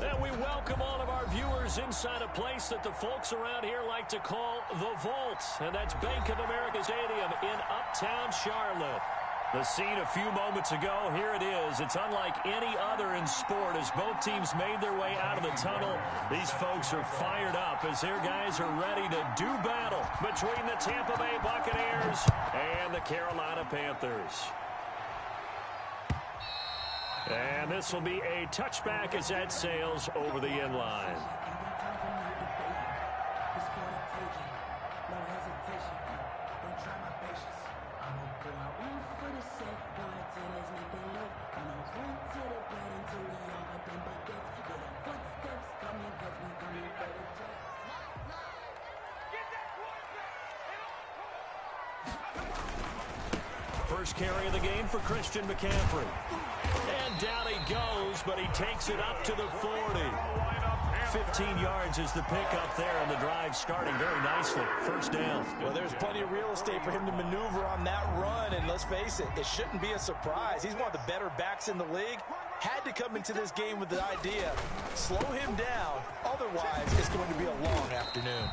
And we welcome all of our viewers inside a place that the folks around here like to call the Vault. And that's Bank of America Stadium in Uptown Charlotte. The scene a few moments ago, here it is. It's unlike any other in sport as both teams made their way out of the tunnel. These folks are fired up as their guys are ready to do battle between the Tampa Bay Buccaneers and the Carolina Panthers. And this will be a touchback as that sails over the end line. First carry of the game for Christian McCaffrey. And down he goes, but he takes it up to the 40. 15 yards is the pickup there, and the drive starting very nicely. First down. Well, there's plenty of real estate for him to maneuver on that run, and let's face it, it shouldn't be a surprise. He's one of the better backs in the league. Had to come into this game with the idea, slow him down, otherwise it's going to be a long afternoon.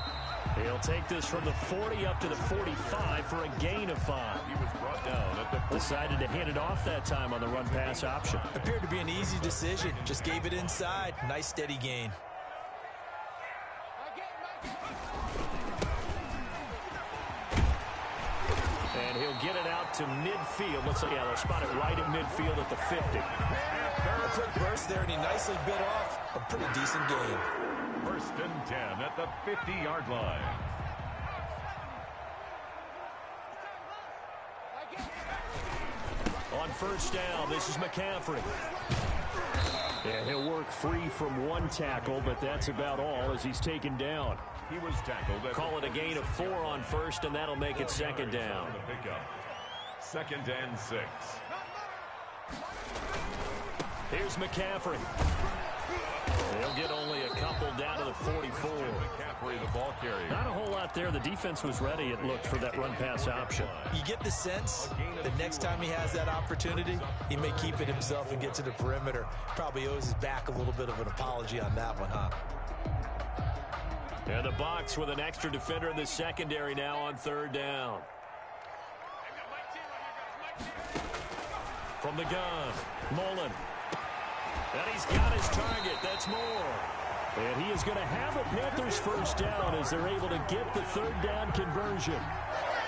He'll take this from the 40 up to the 45 for a gain of 5. He was brought down at the decided to hand it off that time on the run-pass option. Appeared to be an easy decision. Just gave it inside. Nice, steady gain. And he'll get it out to midfield. Let's see, yeah, they'll spot it right at midfield at the 50. A quick burst there, and he nicely bit off a pretty decent gain. First and 10 at the 50-yard line. On first down, this is McCaffrey. And he'll work free from one tackle, but that's about all as he's taken down. He was tackled. Call it a gain of 4 on first, and that'll make it second down. Second and 6. Here's McCaffrey. They'll get only a couple down to the 44. McCaffrey, the ball carrier. Not a whole lot there. The defense was ready, it looked, for that run-pass option. You get the sense that next time he has that opportunity, he may keep it himself and get to the perimeter. Probably owes his back a little bit of an apology on that one, huh? And the Bucs with an extra defender in the secondary now on third down. From the gun, Mullen. And he's got his target. That's Moore. And he is going to have a Panthers first down as they're able to get the third down conversion.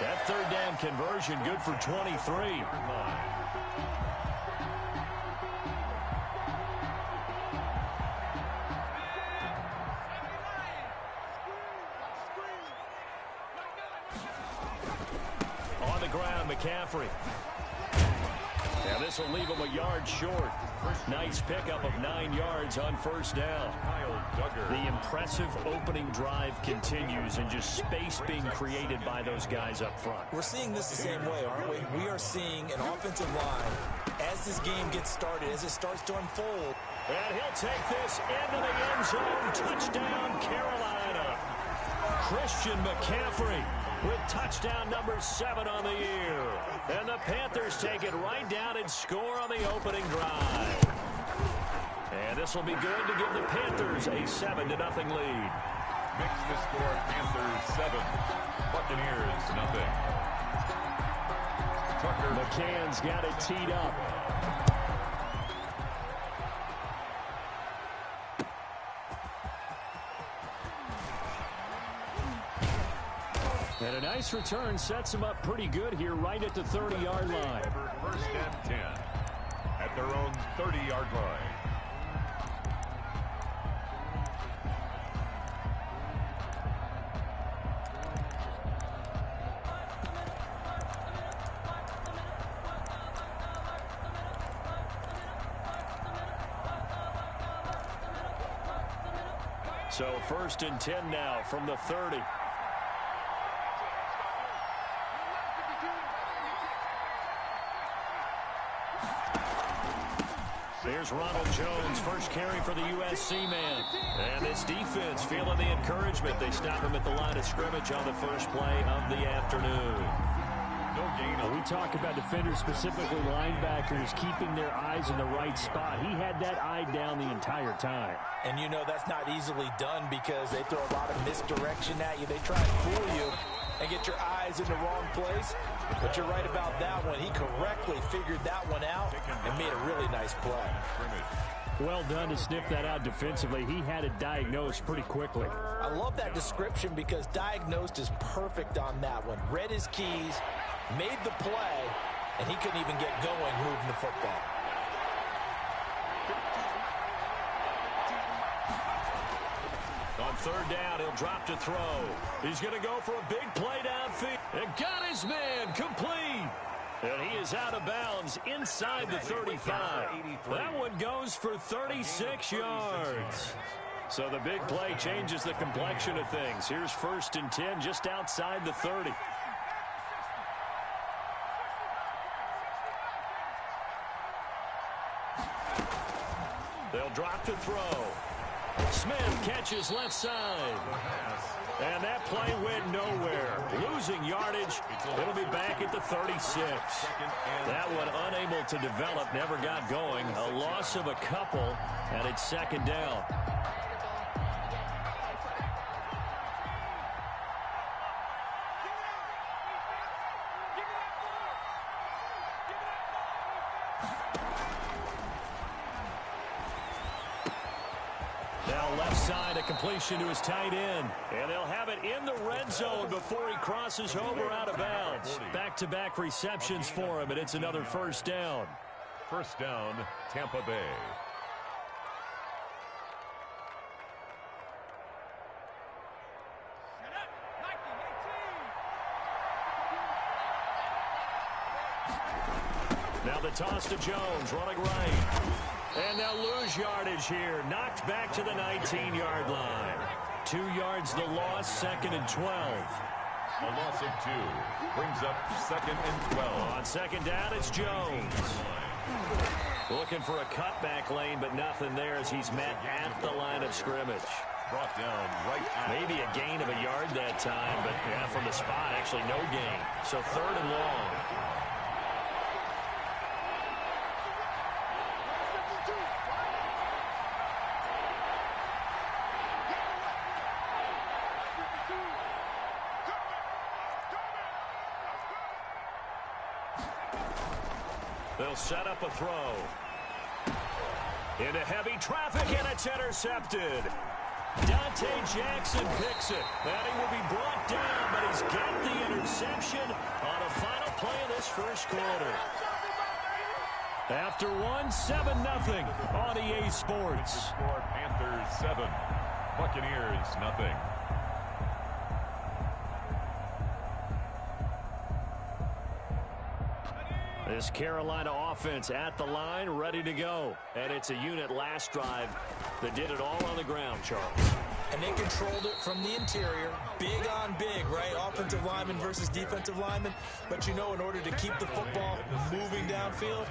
That third down conversion good for 23. On the ground, McCaffrey. And this will leave him a yard short. Nice pickup of 9 yards on first down. The impressive opening drive continues, and just space being created by those guys up front. We're seeing this the same way, aren't we? We are seeing an offensive line as this game gets started, as it starts to unfold. And he'll take this into the end zone. Touchdown, Carolina. Christian McCaffrey with touchdown number 7 on the year. And the Panthers take it right down and score on the opening drive. And this will be good to give the Panthers a 7-0 lead. Mix the score, Panthers 7, Buccaneers 0. Tucker. McCann's got it teed up. And a nice return sets them up pretty good here right at the 30-yard line. First and 10 at their own 30-yard line. So first and 10 now from the 30. There's Ronald Jones, first carry for the USC man. And this defense feeling the encouragement. They stop him at the line of scrimmage on the first play of the afternoon. No gain. We talk about defenders, specifically linebackers, keeping their eyes in the right spot. He had that eye down the entire time. And you know that's not easily done because they throw a lot of misdirection at you. They try and fool you and get your eyes in the wrong place. But you're right about that one. He correctly figured that one out and made a really nice play. Well done to sniff that out defensively. He had it diagnosed pretty quickly. I love that description because diagnosed is perfect on that one. Read his keys, made the play, and he couldn't even get going moving the football. On third down, he'll drop to throw. He's going to go for a big play downfield. And got his man complete. And he is out of bounds inside the 35. That one goes for 36 yards. So the big play changes the complexion of things. Here's 1st and 10 just outside the 30. They'll drop to throw. Smith catches left side. And that play went nowhere. Losing yardage. It'll be back at the 36. That one unable to develop, never got going. A loss of a couple, and it's 2nd down. Side, a completion to his tight end. And they'll have it in the red zone before he crosses over out of bounds. Back-to-back receptions for him, and it's another 1st down. 1st down, Tampa Bay. Now the toss to Jones, running right. And they'll lose yardage here. Knocked back to the 19-yard line. 2 yards the loss, 2nd and 12. A loss of 2 brings up 2nd and 12. On 2nd down, it's Jones. Looking for a cutback lane, but nothing there as he's met at the line of scrimmage. Brought down right at. Maybe a gain of a yard that time, but yeah, from the spot, actually no gain. So 3rd and long. They'll set up a throw. Into heavy traffic, and it's intercepted. Dante Jackson picks it. And he will be brought down, but he's got the interception on a final play of this 1st quarter. After 7-0 on EA Sports. Score Panthers 7, Buccaneers 0. This Carolina offense at the line, ready to go. And it's a unit last drive that did it all on the ground, Charles. And they controlled it from the interior. Big on big, right? Offensive lineman versus defensive lineman. But you know, in order to keep the football moving downfield,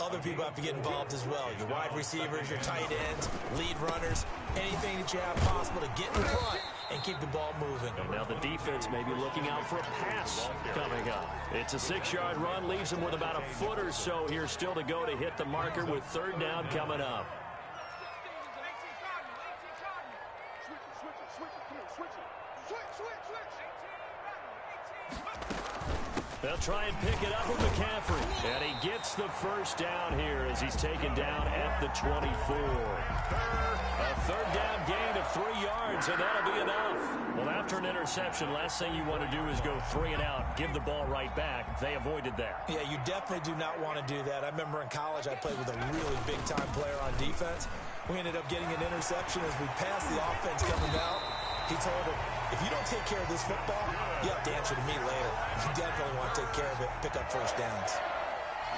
other people have to get involved as well. Your wide receivers, your tight ends, lead runners, anything that you have possible to get in front and keep the ball moving. And now the defense may be looking out for a pass coming up. It's a 6-yard run, leaves him with about a foot or so here still to go to hit the marker with 3rd down coming up. They'll try and pick it up with Mccaffrey. And he gets the 1st down here as he's taken down at the 24. A 3rd down gain of 3 yards, and that'll be enough. Well, after an interception, last thing you want to do is go 3 and out, give the ball right back. They avoided that. Yeah, you definitely do not want to do that. I remember in college I played with a really big-time player on defense. We ended up getting an interception as we passed the offense coming out. He told him, if you don't take care of this football, you have to answer to me later. You definitely want to take care of it, pick up 1st downs.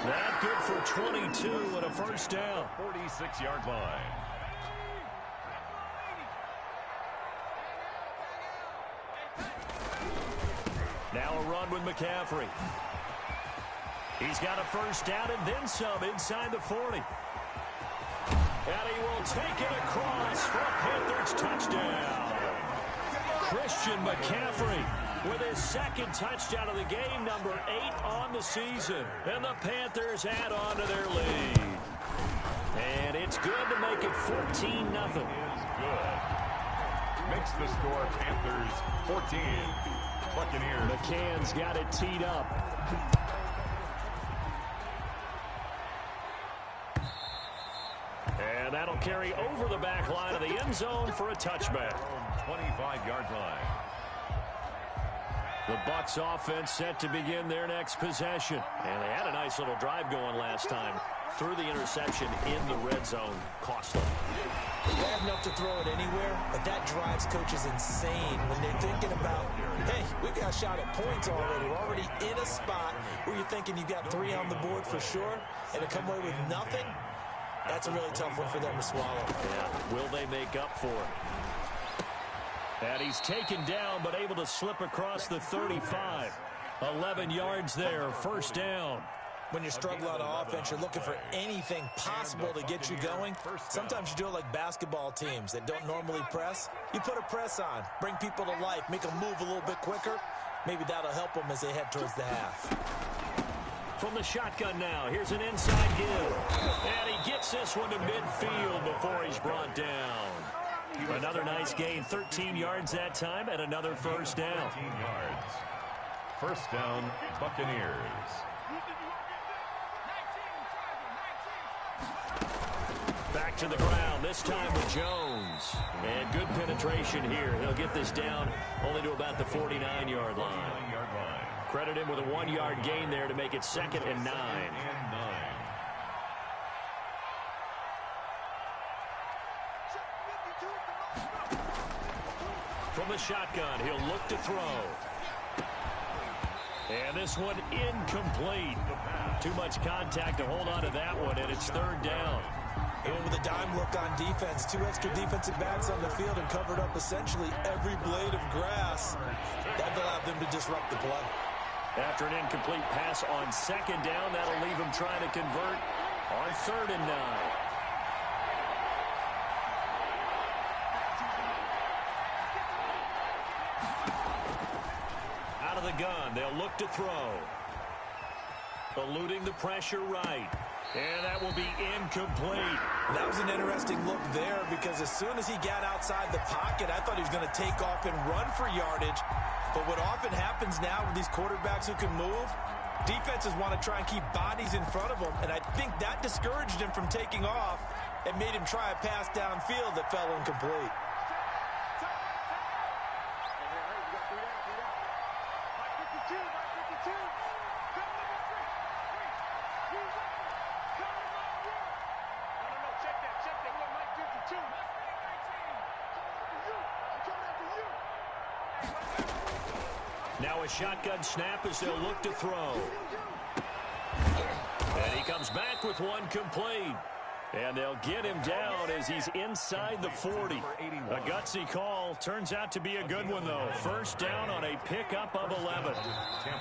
That good for 22 and a 1st down. 46-yard line. Now a run with McCaffrey. He's got a 1st down and then some inside the 40. And he will take it across for a Panthers touchdown. Christian McCaffrey with his second touchdown of the game, number 8 on the season. And the Panthers add on to their lead. And it's good to make it 14-0. Good. Makes the score Panthers 14. Buccaneers. McCann's got it teed up. And that'll carry over the back line of the end zone for a touchback. 25-yard line. The Bucs offense set to begin their next possession. And they had a nice little drive going last time. Threw the interception in the red zone. Cost them. Bad enough to throw it anywhere, but that drives coaches insane when they're thinking about, hey, we've got a shot at points already. We're already in a spot where you're thinking you've got 3 on the board for sure, and to come away with nothing, that's a really tough one for them to swallow. Yeah, will they make up for it? And he's taken down, but able to slip across the 35. 11 yards there, first down. When you're struggling on offense, you're looking for anything possible to get you going. Sometimes you do it like basketball teams that don't normally press. You put a press on, bring people to life, make them move a little bit quicker. Maybe that'll help them as they head towards the half. From the shotgun now, here's an inside give. And he gets this one to midfield before he's brought down. Another nice gain, 13 yards that time, and another first down. 13 yards. First down, Buccaneers. Back to the ground, this time with Jones. And good penetration here. He'll get this down only to about the 49-yard line. Credit him with a 1-yard gain there to make it 2nd and 9. From the shotgun, he'll look to throw. And this one incomplete. Too much contact to hold on to that one, and it's 3rd down. He went with a dime look on defense. 2 extra defensive backs on the field and covered up essentially every blade of grass. That allowed them to disrupt the play. After an incomplete pass on 2nd down, that'll leave him trying to convert on 3rd and 9. Out of the gun, they'll look to throw. Eluding the pressure right. And that will be incomplete. That was an interesting look there because as soon as he got outside the pocket, I thought he was going to take off and run for yardage. But what often happens now with these quarterbacks who can move, defenses want to try and keep bodies in front of them. And I think that discouraged him from taking off and made him try a pass downfield that fell incomplete. Now a shotgun snap as they'll look to throw. And he comes back with one complete. And they'll get him down as he's inside the 40. A gutsy call. Turns out to be a good one, though. First down on a pickup of 11.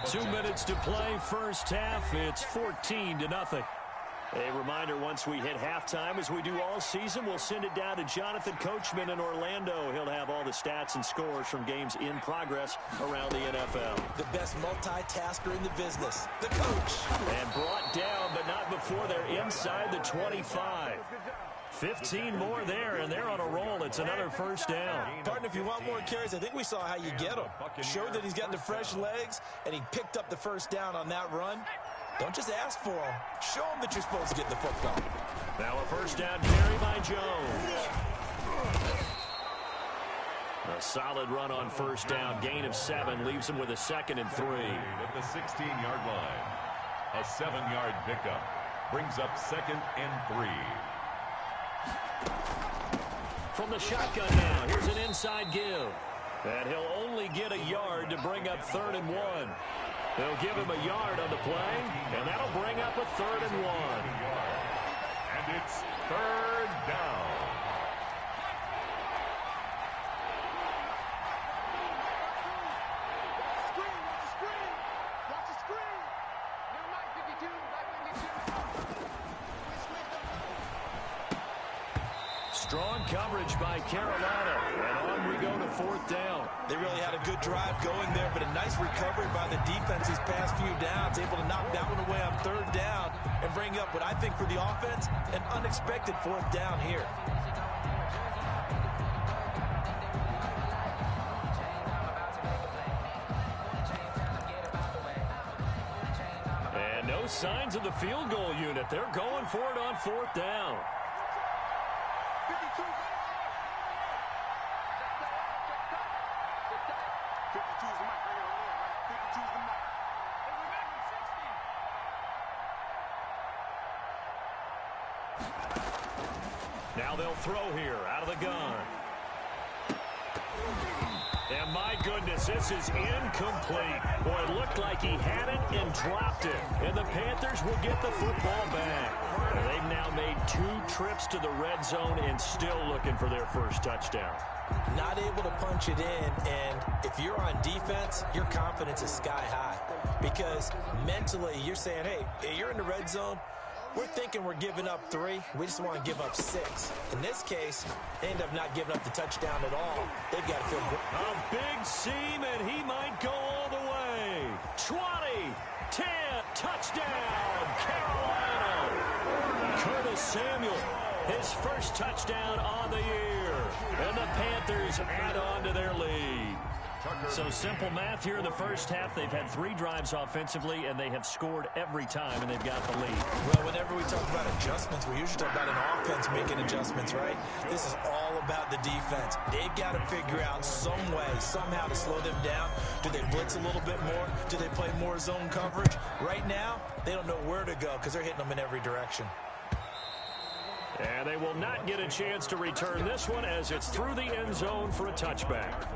2 minutes to play, first half. It's 14-0. A reminder, once we hit halftime, as we do all season, we'll send it down to Jonathan Coachman in Orlando. He'll have all the stats and scores from games in progress around the NFL. The best multitasker in the business, the coach. And brought down, but not before they're inside the 25. 15 more there, and they're on a roll. It's another first down. Partner, if you want more carries, I think we saw how you get them. Showed that he's got the fresh legs, and he picked up the first down on that run. Don't just ask for them. Show them that you're supposed to get the football. Now a first down carry by Jones. A solid run on first down. Gain of 7 leaves him with a 2nd and 3. At the 16-yard line. A 7-yard pickup. Brings up 2nd and 3. From the shotgun now, here's an inside give. And he'll only get a yard to bring up 3rd and 1. They'll give him a yard on the play, and that'll bring up a 3rd and 1. And it's 3rd down. Strong coverage by Carolina. And on we go to fourth down. They really had a good drive going there, but a nice recovery by the defense these past few downs, able to knock that one away on third down and bring up what I think for the offense, an unexpected fourth down here. And no signs of the field goal unit. They're going for it on fourth down. Now they'll throw here out of the gun. And my goodness, this is incomplete. Boy, it looked like he had it and dropped it. And the Panthers will get the football back. And they've now made 2 trips to the red zone and still looking for their first touchdown. Not able to punch it in, and if you're on defense, your confidence is sky high. Because mentally, you're saying, hey, you're in the red zone. We're thinking we're giving up 3. We just want to give up 6. In this case, they end up not giving up the touchdown at all. They've got to feel good. A big seam, and he might go all the way. 20, 10, touchdown, Carolina. Curtis Samuel, his first touchdown on the year. And the Panthers add on to their lead. So simple math here in the first half. They've had 3 drives offensively, and they have scored every time, and they've got the lead. Well, whenever we talk about adjustments, we usually talk about an offense making adjustments, right? This is all about the defense. They've got to figure out some way, somehow to slow them down. Do they blitz a little bit more? Do they play more zone coverage? Right now, they don't know where to go because they're hitting them in every direction. And they will not get a chance to return this one as it's through the end zone for a touchback.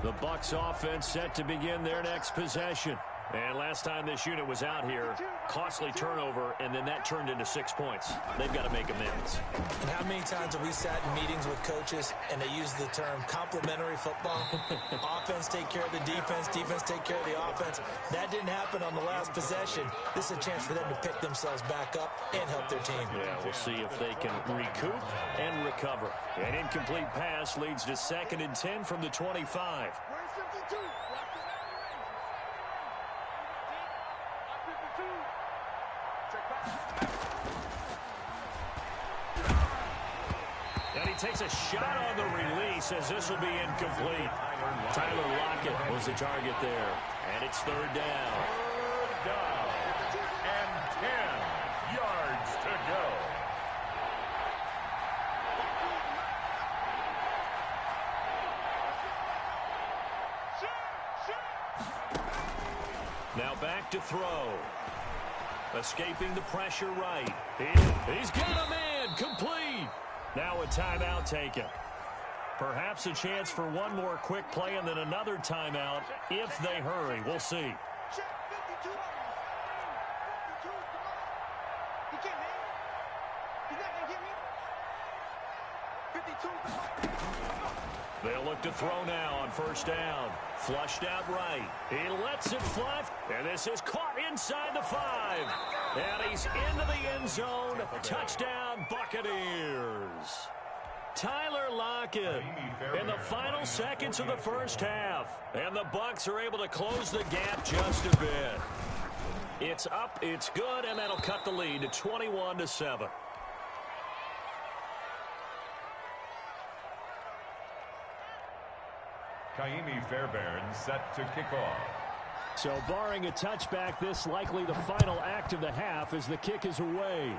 The Bucs offense set to begin their next possession. And last time this unit was out here, costly turnover, and then that turned into 6 points. They've got to make amends. And how many times have we sat in meetings with coaches and they use the term complementary football? Offense take care of the defense, defense take care of the offense. That didn't happen on the last possession. This is a chance for them to pick themselves back up and help their team. Yeah, we'll see if they can recoup and recover. An incomplete pass leads to 2nd and 10 from the 25. And he takes a shot on the release as this will be incomplete. Tyler Lockett was the target there. And it's 3rd down. 3rd down. And 10 yards to go. Now back to throw. Escaping the pressure right. He's got a man. Complete. Now a timeout taken. Perhaps a chance for one more quick play and then another timeout if they hurry. We'll see. They'll look to throw now on 1st down. Flushed out right. He lets it fly. And this is caught inside the 5. And he's into the end zone. Touchdown, Buccaneers. Tyler Lockett in the final seconds of the first half. And the Bucs are able to close the gap just a bit. It's up, it's good, and that'll cut the lead to 21-7. Fairbairn set to kick off. So barring a touchback, this likely the final act of the half as the kick is away.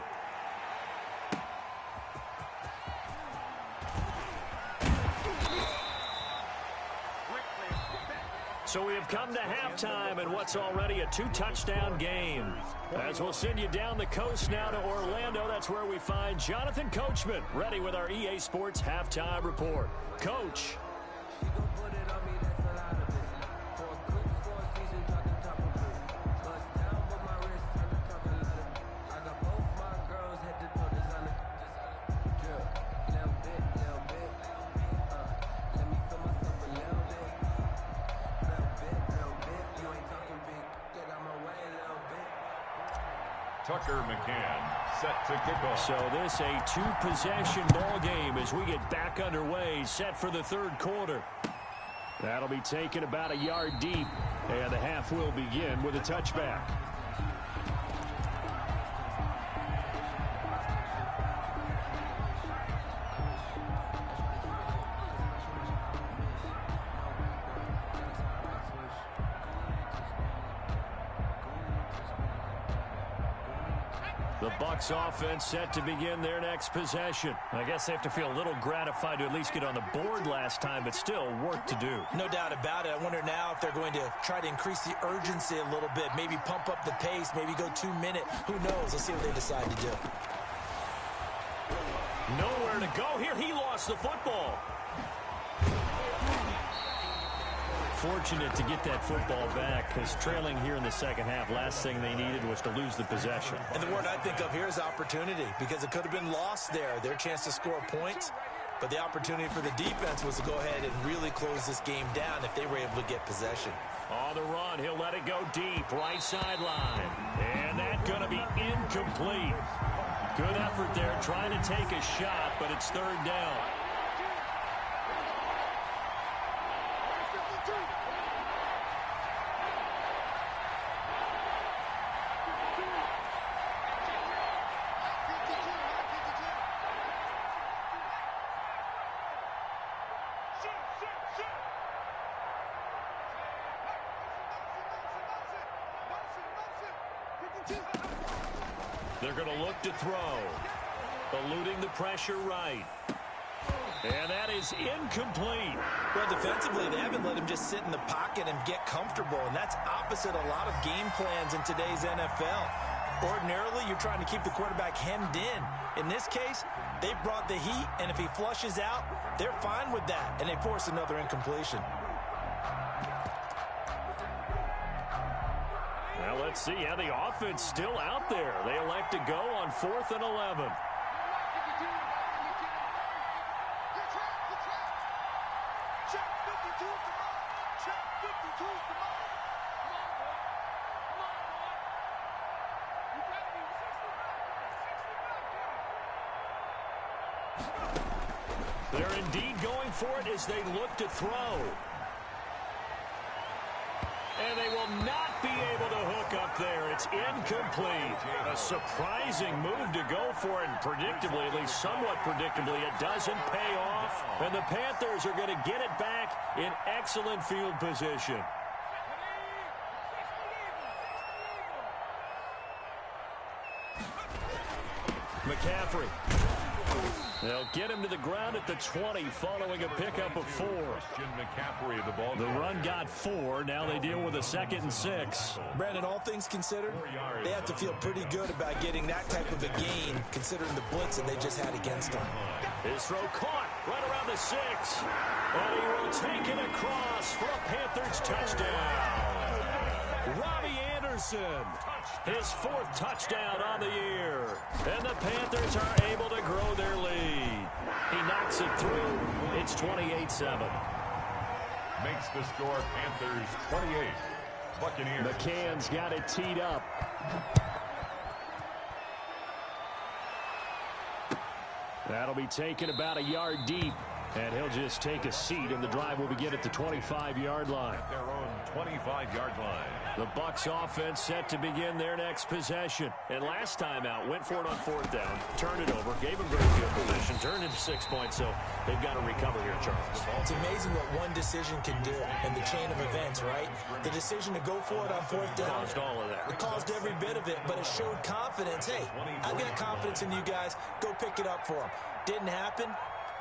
So we have come to halftime in what's already a 2-touchdown game. As we'll send you down the coast now to Orlando, that's where we find Jonathan Coachman ready with our EA Sports Halftime Report. Coach. Tucker McCann set to kick off. So this a two-possession ball game as we get back underway, set for the third quarter. That'll be taken about a yard deep, and the half will begin with a touchback. The Bucs offense set to begin their next possession. I guess they have to feel a little gratified to at least get on the board last time, but still work to do. No doubt about it. I wonder now if they're going to try to increase the urgency a little bit, maybe pump up the pace, maybe go 2 minutes. Who knows? Let's see what they decide to do. Nowhere to go here. He lost the football. Fortunate to get that football back, because trailing here in the second half, last thing they needed was to lose the possession. And the word I think of here is opportunity, because it could have been lost there. Their chance to score points, but the opportunity for the defense was to go ahead and really close this game down if they were able to get possession. On the run, he'll let it go deep, right sideline. And that's going to be incomplete. Good effort there, trying to take a shot, but it's third down. They're going to look to throw. Eluding the pressure right. And that is incomplete. Well, defensively, they haven't let him just sit in the pocket and get comfortable, and that's opposite a lot of game plans in today's NFL. Ordinarily, you're trying to keep the quarterback hemmed in. In this case, they brought the heat, and if he flushes out, they're fine with that, and they force another incompletion. Well, let's see how the offense still out there. They elect to go on 4th and 11. They're indeed going for it as they look to throw. And they will not be able to hook up there. It's incomplete. A surprising move to go for it, and predictably, at least somewhat predictably, it doesn't pay off. And the Panthers are going to get it back in excellent field position. Mccaffrey. They'll get him to the ground at the 20 following a pickup of 4. Mccaffrey, the ball. The run got 4. Now they deal with a 2nd and 6. Brandon, all things considered, they have to feel pretty good about getting that type of a gain considering the blitz that they just had against them. His throw caught right around the 6. And he will take it across for a Panthers touchdown. Robbie Anderson, his 4th touchdown on the year. And the Panthers are able to grow their lead. He knocks it through. It's 28-7. Makes the score Panthers 28. Buccaneers. McCann's got it teed up. That'll be taken about a yard deep. And he'll just take a seat, and the drive will begin at the 25-yard line. Their own 25-yard line. The Bucs offense set to begin their next possession. And last time out, went for it on 4th down, turned it over, gave them very good position, turned into 6 points, so they've got to recover here, Charles. It's amazing what one decision can do in the chain of events, right? The decision to go for it on 4th down. Caused all of that. It caused every bit of it, but it showed confidence. Hey, I've got confidence in you guys. Go pick it up for them. Didn't happen.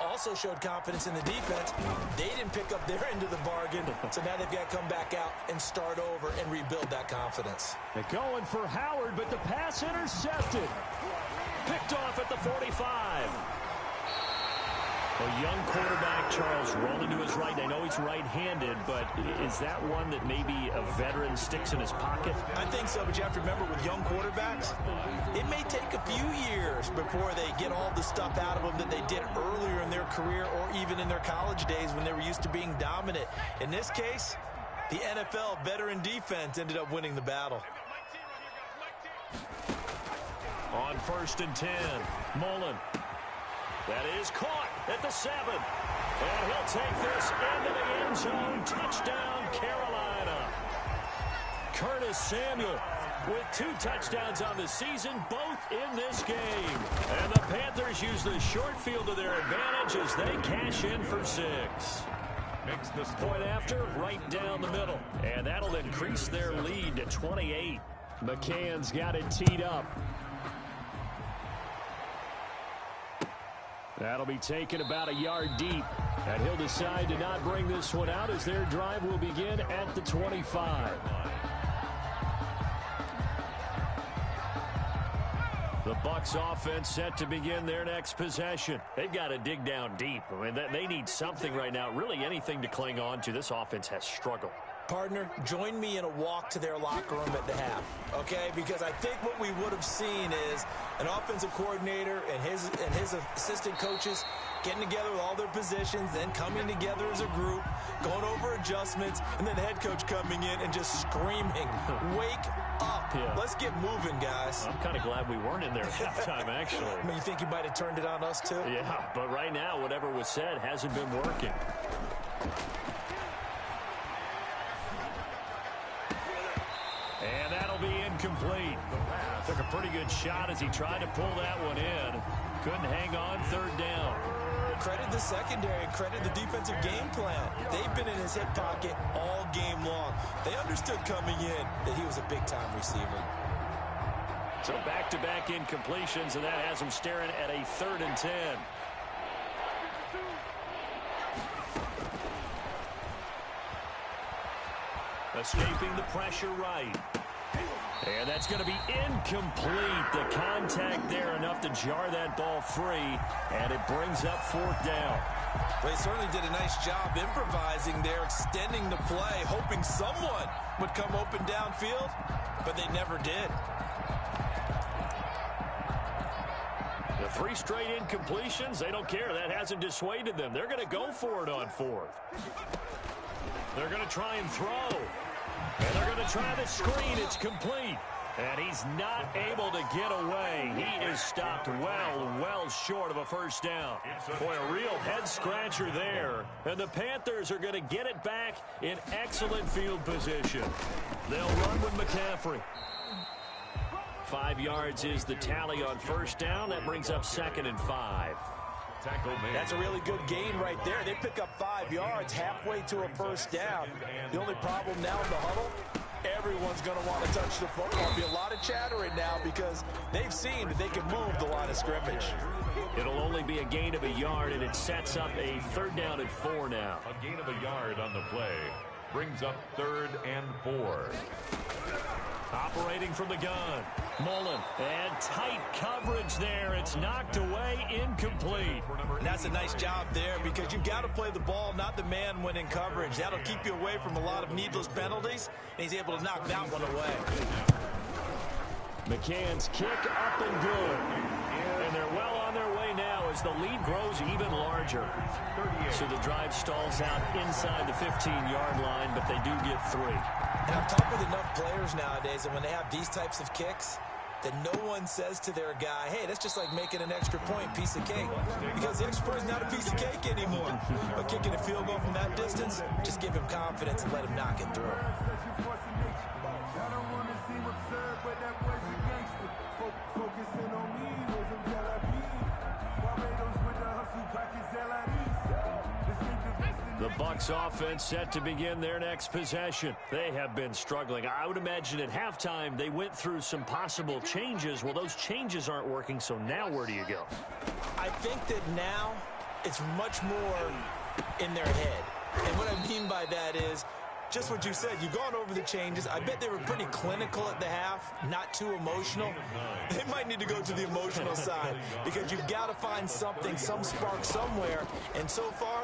Also showed confidence in the defense. They didn't pick up their end of the bargain, so now they've got to come back out and start over and rebuild that confidence. They're going for Howard, but the pass intercepted. Picked off at the 45. A young quarterback, Charles, rolling to his right. I know he's right-handed, but is that one that maybe a veteran sticks in his pocket? I think so, but you have to remember with young quarterbacks, it may take a few years before they get all the stuff out of them that they did earlier in their career or even in their college days when they were used to being dominant. In this case, the NFL veteran defense ended up winning the battle. On 1st and 10, Mullen. That is caught at the 7. And he'll take this into the end zone. Touchdown, Carolina. Curtis Samuel with 2 touchdowns on the season, both in this game. And the Panthers use the short field to their advantage as they cash in for 6. Makes this Point after, right down the middle. And that'll increase their lead to 28. McCann's got it teed up. That'll be taken about a yard deep. And he'll decide to not bring this one out as their drive will begin at the 25. The Bucs offense set to begin their next possession. They've got to dig down deep. I mean, they need something right now, really anything to cling on to. This offense has struggled. Partner, join me in a walk to their locker room at the half, okay? Because I think what we would have seen is an offensive coordinator and his assistant coaches getting together with all their positions, then coming together as a group, going over adjustments, and then the head coach coming in and just screaming, wake up. Yeah. Let's get moving, guys. I'm kind of glad we weren't in there at halftime, actually. I mean, you think he might have turned it on us, too? Yeah, but right now, whatever was said hasn't been working. And that'll be incomplete. Took a pretty good shot as he tried to pull that one in. Couldn't hang on 3rd down. Credit the secondary, credit the defensive game plan. They've been in his hip pocket all game long. They understood coming in that he was a big-time receiver. So back-to-back incompletions, and that has him staring at a 3rd and 10. Escaping the pressure right. And that's going to be incomplete. The contact there enough to jar that ball free, and it brings up 4th down. Well, they certainly did a nice job improvising there, extending the play, hoping someone would come open downfield, but they never did. The 3 straight incompletions, they don't care. That hasn't dissuaded them. They're going to go for it on 4th. They're going to try and throw. And they're going to try the screen. It's complete. And he's not able to get away. He is stopped well short of a 1st down. Boy, a real head-scratcher there. And the Panthers are going to get it back in excellent field position. They'll run with McCaffrey. 5 yards is the tally on 1st down. That brings up 2nd and 5. That's a really good gain right there. They pick up 5 yards halfway to a 1st down. The only problem now in the huddle, everyone's going to want to touch the football. There'll be a lot of chattering now because they've seen that they can move the line of scrimmage. It'll only be a gain of a yard, and it sets up a 3rd down and 4 now. A gain of a yard on the play brings up 3rd and 4. Operating from the gun. Mullen, and tight coverage there. It's knocked away, incomplete. And that's a nice job there because you've got to play the ball, not the man when in coverage. That'll keep you away from a lot of needless penalties, and he's able to knock that one away. McCann's kick up and good. And they're well on their way now as the lead grows even larger. So the drive stalls out inside the 15-yard line, but they do get 3. And I've talked with enough players nowadays, and when they have these types of kicks, that no one says to their guy, hey, that's just like making an extra point, piece of cake. Because the extra point is not a piece of cake anymore. But kicking a field goal from that distance, just give him confidence and let him knock it through. The Bucs offense set to begin their next possession. They have been struggling. I would imagine at halftime they went through some possible changes. Well, those changes aren't working, so now where do you go? I think that now it's much more in their head. And what I mean by that is just what you said. You've gone over the changes. I bet they were pretty clinical at the half, not too emotional. They might need to go to the emotional side because you've got to find something, some spark somewhere. And so far,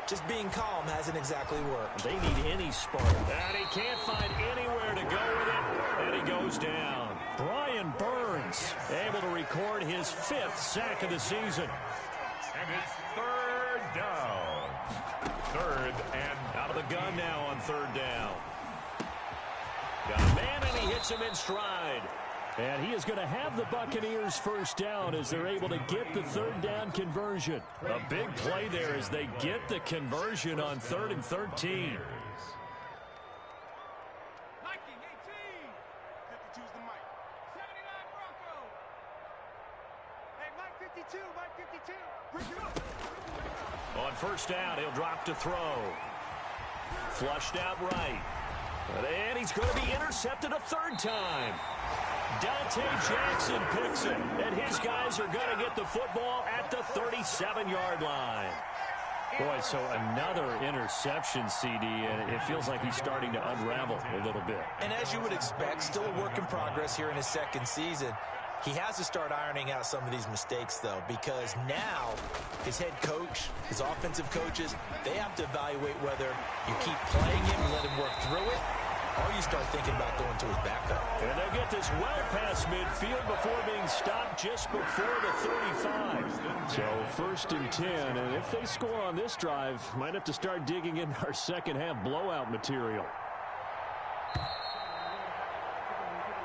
just being calm hasn't exactly worked. They need any spark. And he can't find anywhere to go with it. And he goes down. Brian Burns able to record his 5th sack of the season. And it's 3rd down. 3rd and out of the gun now on 3rd down. Got a man, and he hits him in stride. And he is going to have the Buccaneers first down as they're able to get the third down conversion. A big play there as they get the conversion on 3rd and 13. On first down, he'll drop to throw. Flushed out right. And he's going to be intercepted a third time. Dante Jackson picks it, and his guys are going to get the football at the 37-yard line. Boy, so another interception, CD, and it feels like he's starting to unravel a little bit. And as you would expect, still a work in progress here in his second season. He has to start ironing out some of these mistakes, though, because now his head coach, his offensive coaches, they have to evaluate whether you keep playing him and let him work through it, or you start thinking about going to his backup. And they'll get this well past midfield before being stopped just before the 35. So 1st and 10, and if they score on this drive, might have to start digging in our second half blowout material.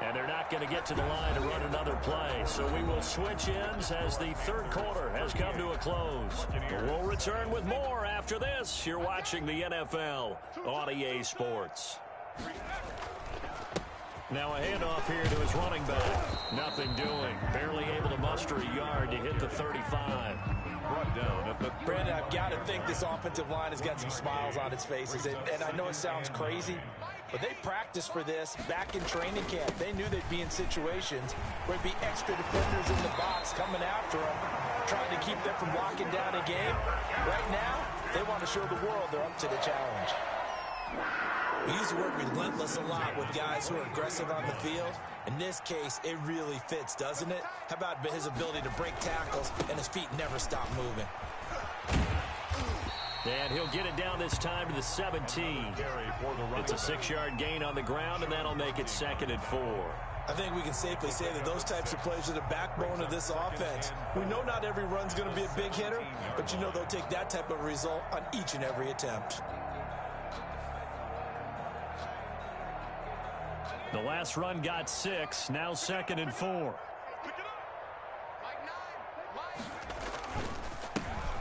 And they're not going to get to the line to run another play. So we will switch ends as the third quarter has come to a close. We'll return with more after this. You're watching the NFL on EA Sports. Now a handoff here to his running back. Nothing doing. Barely able to muster a yard to hit the 35. Brought down at the Brandon, I've got to think this offensive line has got some smiles on its faces. And I know it sounds crazy, but they practiced for this back in training camp. They knew they'd be in situations where it'd be extra defenders in the box coming after them, trying to keep them from locking down a game. Right now, they want to show the world they're up to the challenge. We use the word relentless a lot with guys who are aggressive on the field. In this case, it really fits, doesn't it? How about his ability to break tackles and his feet never stop moving? And he'll get it down this time to the 17. It's a 6-yard gain on the ground, and that'll make it 2nd and 4. I think we can safely say that those types of plays are the backbone of this offense. We know not every run's going to be a big hitter, but you know they'll take that type of result on each and every attempt. The last run got 6, now 2nd and 4.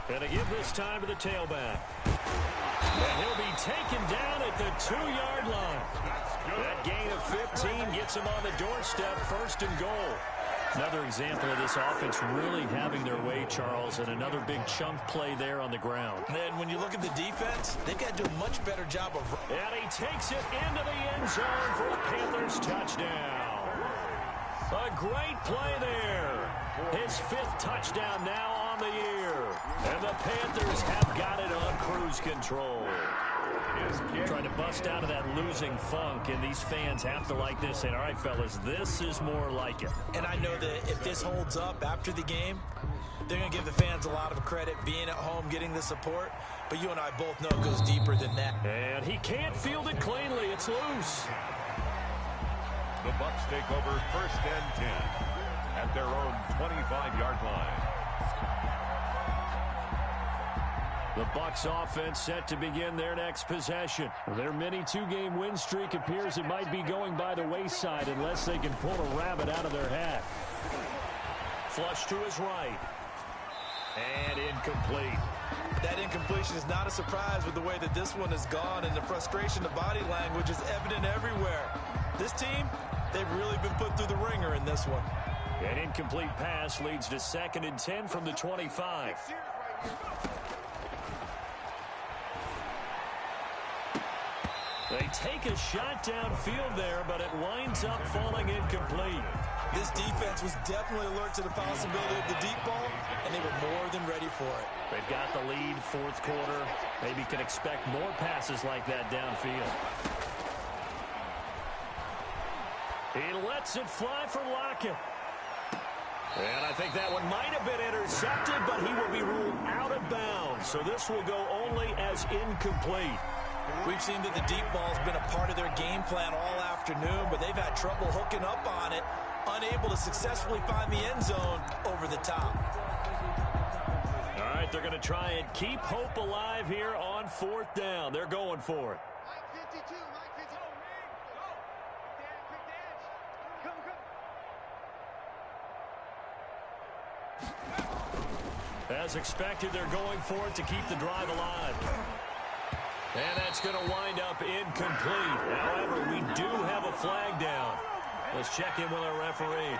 And they give this time to the tailback. And he'll be taken down at the 2-yard line. That gain of 15 gets him on the doorstep, 1st and goal. Another example of this offense really having their way, Charles, and another big chunk play there on the ground. And then when you look at the defense, they've got to do a much better job of... And he takes it into the end zone for a Panthers touchdown. A great play there. His 5th touchdown now on the year. And the Panthers have got it on cruise control. Trying to bust out of that losing funk, and these fans have to like this. And all right, fellas, this is more like it. And I know that if this holds up after the game, they're going to give the fans a lot of credit being at home, getting the support. But you and I both know it goes deeper than that. And he can't field it cleanly. It's loose. The Bucs take over 1st and 10 at their own 25-yard line. The Bucs offense set to begin their next possession. Their mini 2-game win streak appears it might be going by the wayside unless they can pull a rabbit out of their hat. Flush to his right. And incomplete. That incompletion is not a surprise with the way that this one has gone, and the frustration, the body language is evident everywhere. This team, they've really been put through the ringer in this one. An incomplete pass leads to 2nd and 10 from the 25. They take a shot downfield there, but it winds up falling incomplete. This defense was definitely alert to the possibility of the deep ball, and they were more than ready for it. They've got the lead, 4th quarter. Maybe can expect more passes like that downfield. He lets it fly for Lockett. And I think that one might have been intercepted, but he will be ruled out of bounds. So this will go only as incomplete. We've seen that the deep ball's been a part of their game plan all afternoon, but they've had trouble hooking up on it, unable to successfully find the end zone over the top. All right, they're going to try and keep hope alive here on 4th down. They're going for it. As expected, they're going for it to keep the drive alive. And that's going to wind up incomplete. However, we do have a flag down. Let's check in with our referee.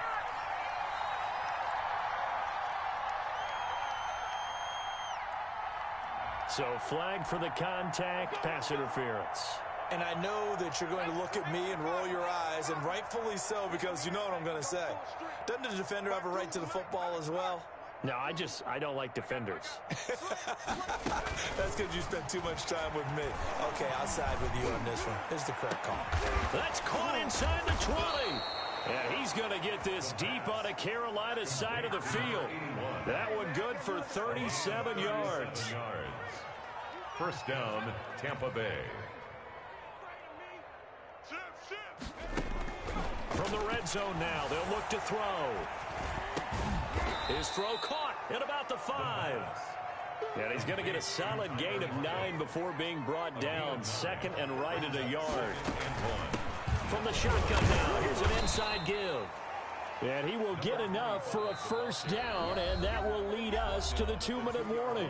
So flag for the contact, pass interference. And I know that you're going to look at me and roll your eyes, and rightfully so, because you know what I'm going to say. Doesn't the defender have a right to the football as well? No, I don't like defenders. That's because you spent too much time with me. Okay, I'll side with you on this one. Here's the correct call. That's caught inside the 20. And he's going to get this deep on a Carolina side of the field. That one good for 37 yards. First down, Tampa Bay. From the red zone now, they'll look to throw. His throw caught at about the 5. And he's going to get a solid gain of 9 before being brought down. Second and right at a yard. From the shotgun now, here's an inside give. And he will get enough for a first down, and that will lead us to the 2-minute warning.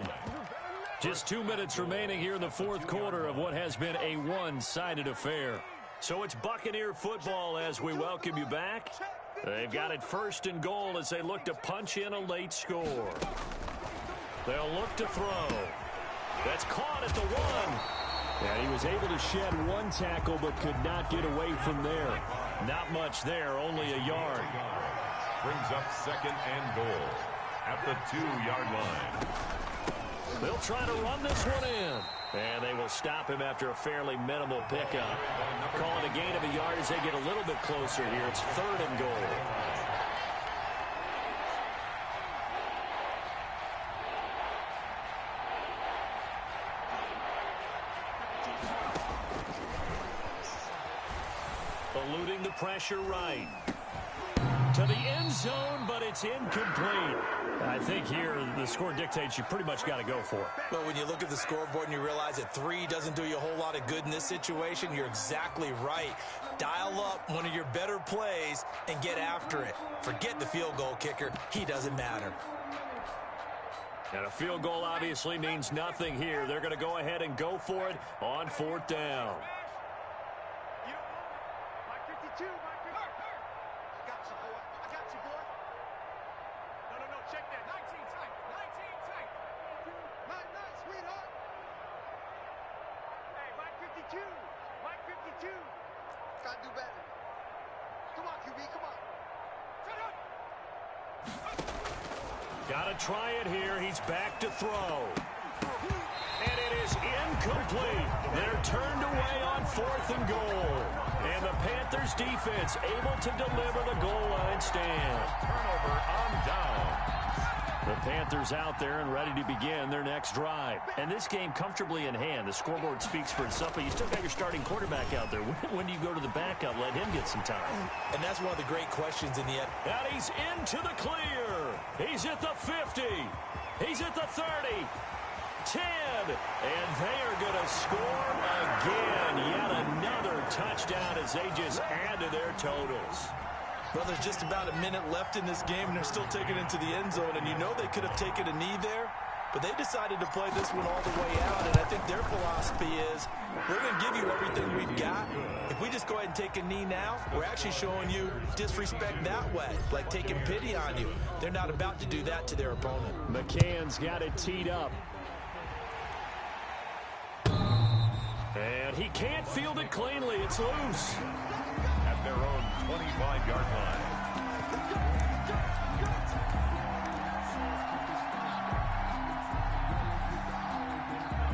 Just 2 minutes remaining here in the fourth quarter of what has been a one-sided affair. So it's Buccaneer football as we welcome you back. They've got it first and goal as they look to punch in a late score. They'll look to throw. That's caught at the 1. And he was able to shed one tackle but could not get away from there. Not much there, only a yard. Brings up second and goal at the 2-yard line. They'll try to run this one in. And they will stop him after a fairly minimal pickup. Call it a gain of a yard as they get a little bit closer here. It's third and goal. Eluding the pressure right. To the end zone, but it's incomplete. I think here the score dictates you pretty much got to go for it. Well, when you look at the scoreboard and you realize that 3 doesn't do you a whole lot of good in this situation, you're exactly right. Dial up one of your better plays and get after it. Forget the field goal kicker. He doesn't matter. And a field goal obviously means nothing here. They're going to go ahead and go for it on fourth down. Got to try it here. He's back to throw. And it is incomplete. They're turned away on fourth and goal. And the Panthers defense able to deliver the goal line stand. Turnover on down. The Panthers out there and ready to begin their next drive. And this game comfortably in hand. The scoreboard speaks for itself, but you still got your starting quarterback out there. When do you go to the backup? Let him get some time. And that's one of the great questions in the end. And he's into the clear. He's at the 50. He's at the 30. 10. And they are going to score again. Yet another touchdown as they just add to their totals. Well, there's just about a minute left in this game, and they're still taking it to the end zone. And you know they could have taken a knee there, but they decided to play this one all the way out. And I think their philosophy is, we're going to give you everything we've got. If we just go ahead and take a knee now, we're actually showing you disrespect that way, like taking pity on you. They're not about to do that to their opponent. McCann's got it teed up. And he can't field it cleanly. It's loose. At their own 25-yard line.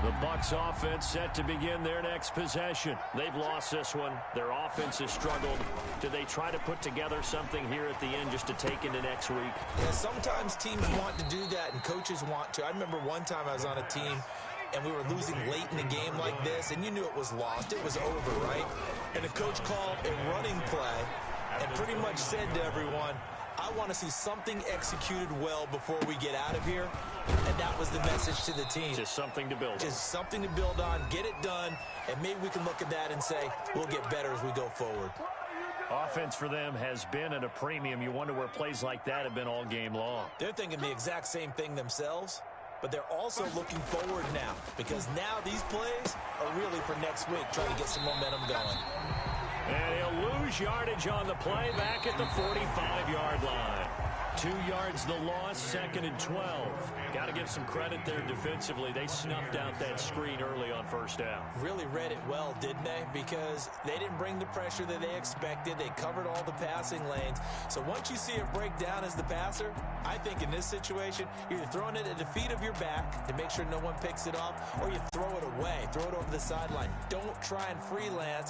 The Bucs offense set to begin their next possession. They've lost this one. Their offense has struggled. Do they try to put together something here at the end just to take into next week? Yeah, sometimes teams want to do that and coaches want to. I remember one time I was on a team and we were losing late in the game like this, and you knew it was lost. It was over, right? And the coach called a running play and pretty much said to everyone, I want to see something executed well before we get out of here. And that was the message to the team. Just something to build on. Just something to build on, get it done, and maybe we can look at that and say, we'll get better as we go forward. Offense for them has been at a premium. You wonder where plays like that have been all game long. They're thinking the exact same thing themselves, but they're also looking forward now because now these plays are really for next week, trying to get some momentum going. And he'll lose yardage on the play back at the 45-yard line. 2 yards the loss, 2nd and 12. Got to give some credit there defensively. They snuffed out that screen early on first down. Really read it well, didn't they? Because they didn't bring the pressure that they expected. They covered all the passing lanes. So once you see it break down as the passer, I think in this situation, you're either throwing it at the feet of your back to make sure no one picks it off, or you throw it away, throw it over the sideline. Don't try and freelance